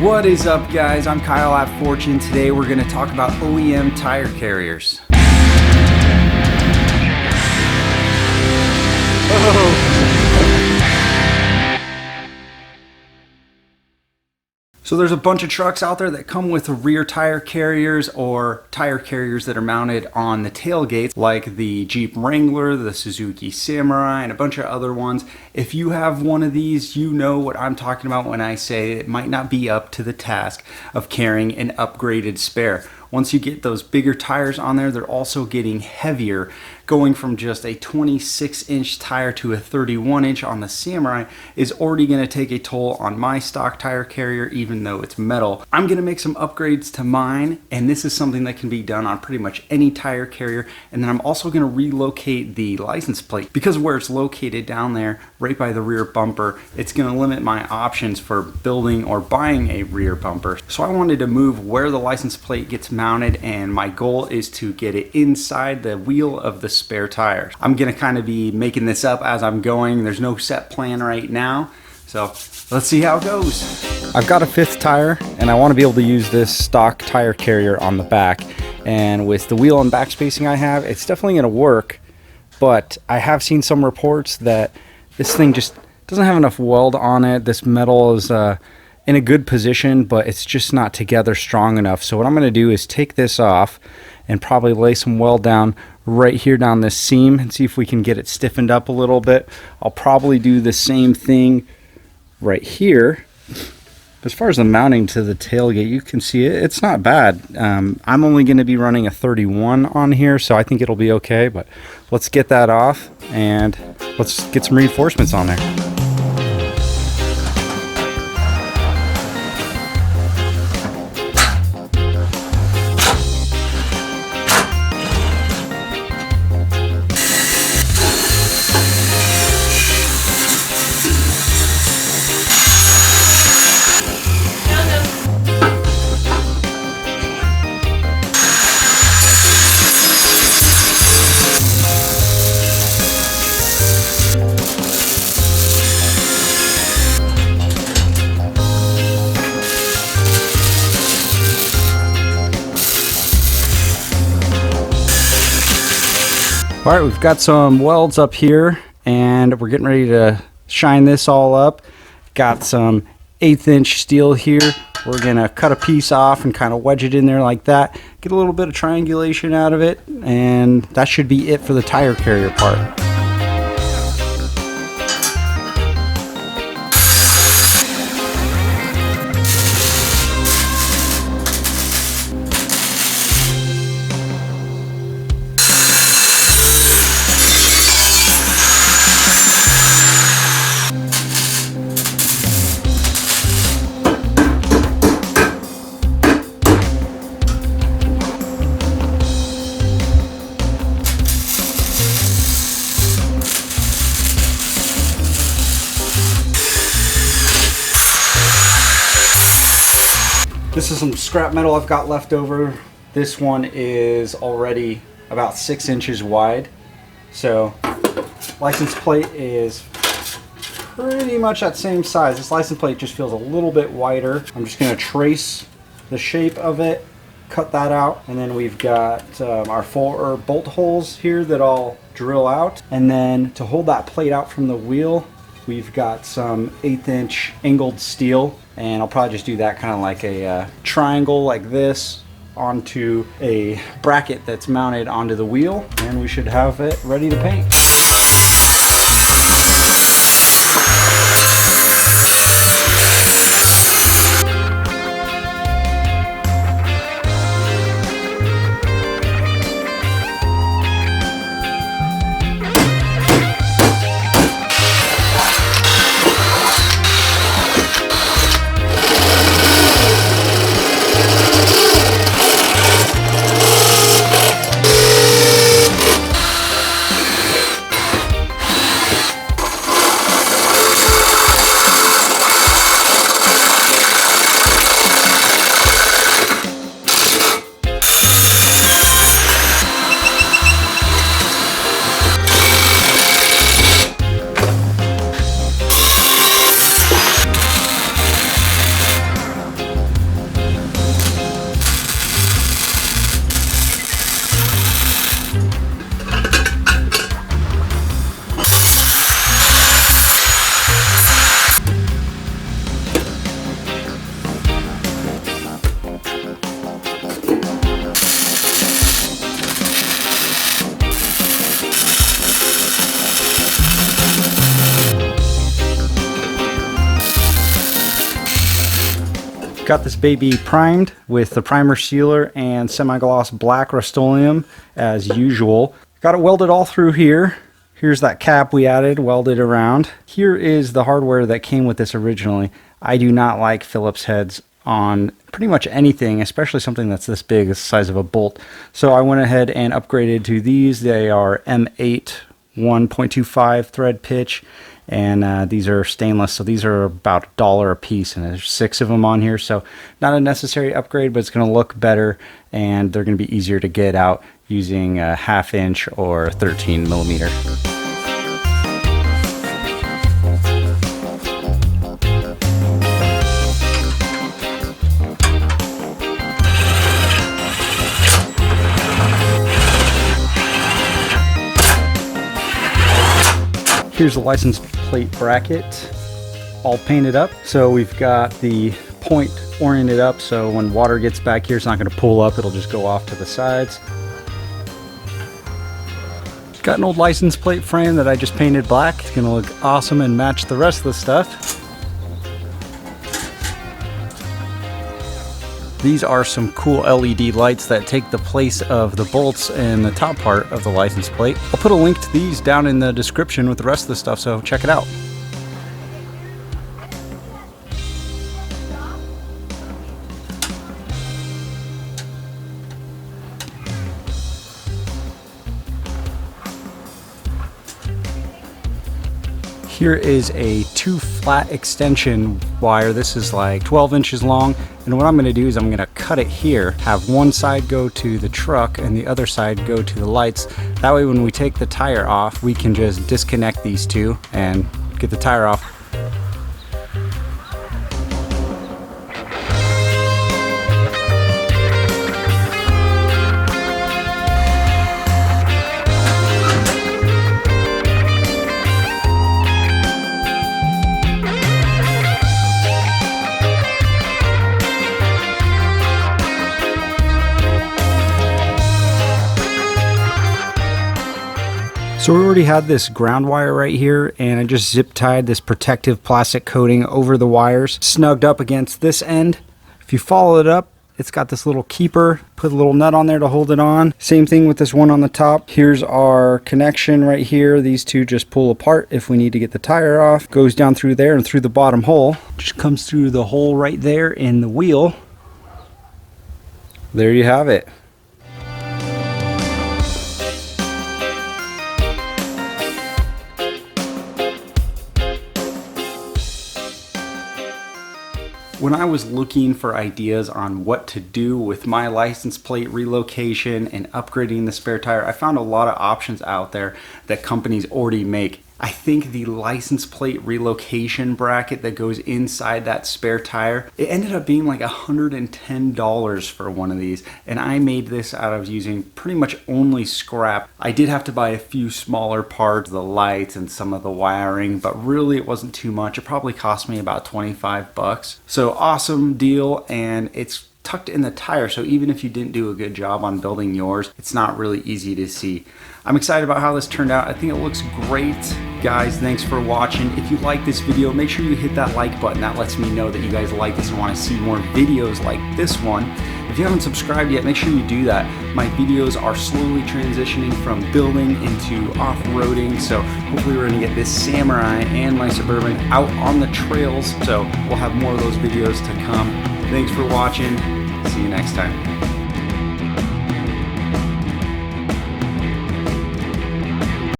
What is up, guys? I'm Kyle at Fortune. Today we're going to talk about OEM tire carriers. So there's a bunch of trucks out there that come with rear tire carriers or tire carriers that are mounted on the tailgates, like the Jeep Wrangler, the Suzuki Samurai, and a bunch of other ones. If you have one of these, you know what I'm talking about when I say it might not be up to the task of carrying an upgraded spare. Once you get those bigger tires on there, they're also getting heavier. Going from just a 26-inch tire to a 31-inch on the Samurai is already going to take a toll on my stock tire carrier, even though it's metal. I'm going to make some upgrades to mine, and this is something that can be done on pretty much any tire carrier. And then I'm also going to relocate the license plate. Because where it's located down there, right by the rear bumper, it's going to limit my options for building or buying a rear bumper. So I wanted to move where the license plate gets mounted, and my goal is to get it inside the wheel of the spare tires. I'm gonna kind of be making this up as I'm going. There's no set plan right now, so let's see how it goes. I've got a 5th tire and I want to be able to use this stock tire carrier on the back, and with the wheel and back spacing I have, it's definitely going to work. But I have seen some reports that this thing just doesn't have enough weld on it. This metal is in a good position, but it's just not together strong enough. So what I'm going to do is take this off and probably lay some weld down right here down this seam and see if we can get it stiffened up a little bit. I'll probably do the same thing right here. As far as the mounting to the tailgate, you can see it's not bad. I'm only going to be running a 31 on here, so I think it'll be okay. But let's get that off and let's get some reinforcements on there. All right, we've got some welds up here and we're getting ready to shine this all up. Got some 1/8 inch steel here. We're gonna cut a piece off and kind of wedge it in there like that. Get a little bit of triangulation out of it, and that should be it for the tire carrier part. This is some scrap metal I've got left over. This one is already about 6 inches wide. So license plate is pretty much that same size. This license plate just feels a little bit wider. I'm just gonna trace the shape of it, cut that out, and then we've got our 4 bolt holes here that I'll drill out. And then to hold that plate out from the wheel, we've got some 1/8 inch angled steel, and I'll probably just do that kind of like a triangle like this onto a bracket that's mounted onto the wheel, and we should have it ready to paint. Got this baby primed with the primer sealer and semi-gloss black Rust-Oleum as usual. Got it welded all through here. Here's that cap we added, welded around. Here is the hardware that came with this originally. I do not like Phillips heads on pretty much anything, especially something that's this big, the size of a bolt. So I went ahead and upgraded to these. They are M8 1.25 thread pitch, and these are stainless, so these are about $1 a piece, and there's 6 of them on here, so not a necessary upgrade, but it's going to look better, and they're going to be easier to get out using a 1/2 inch or 13 millimeter. Here's the license plate bracket all painted up. So we've got the point oriented up, so when water gets back here, it's not going to pull up, it'll just go off to the sides. Got an old license plate frame that I just painted black. It's going to look awesome and match the rest of the stuff. These are some cool LED lights that take the place of the bolts in the top part of the license plate. I'll put a link to these down in the description with the rest of the stuff, so check it out. Here is a 2 flat extension wire. This is like 12 inches long, and what I'm going to do is I'm going to cut it here, have one side go to the truck and the other side go to the lights. That way when we take the tire off, we can just disconnect these two and get the tire off. So we already had this ground wire right here, and I just zip tied this protective plastic coating over the wires, snugged up against this end. If you follow it up, it's got this little keeper, put a little nut on there to hold it on. Same thing with this one on the top. Here's our connection right here. These two just pull apart if we need to get the tire off. Goes down through there and through the bottom hole. Just comes through the hole right there in the wheel. There you have it. When I was looking for ideas on what to do with my license plate relocation and upgrading the spare tire, I found a lot of options out there that companies already make. I think the license plate relocation bracket that goes inside that spare tire, it ended up being like $110 for one of these, and I made this out of using pretty much only scrap. I did have to buy a few smaller parts, the lights and some of the wiring, but really it wasn't too much. It probably cost me about 25 bucks. So awesome deal, and it's tucked in the tire, so even if you didn't do a good job on building yours, it's not really easy to see. I'm excited about how this turned out. I think it looks great. Guys, thanks for watching. If you like this video, make sure you hit that like button. That lets me know that you guys like this and want to see more videos like this one. If you haven't subscribed yet, make sure you do that. My videos are slowly transitioning from building into off-roading, so hopefully we're going to get this Samurai and my Suburban out on the trails, so we'll have more of those videos to come. Thanks for watching. See you next time.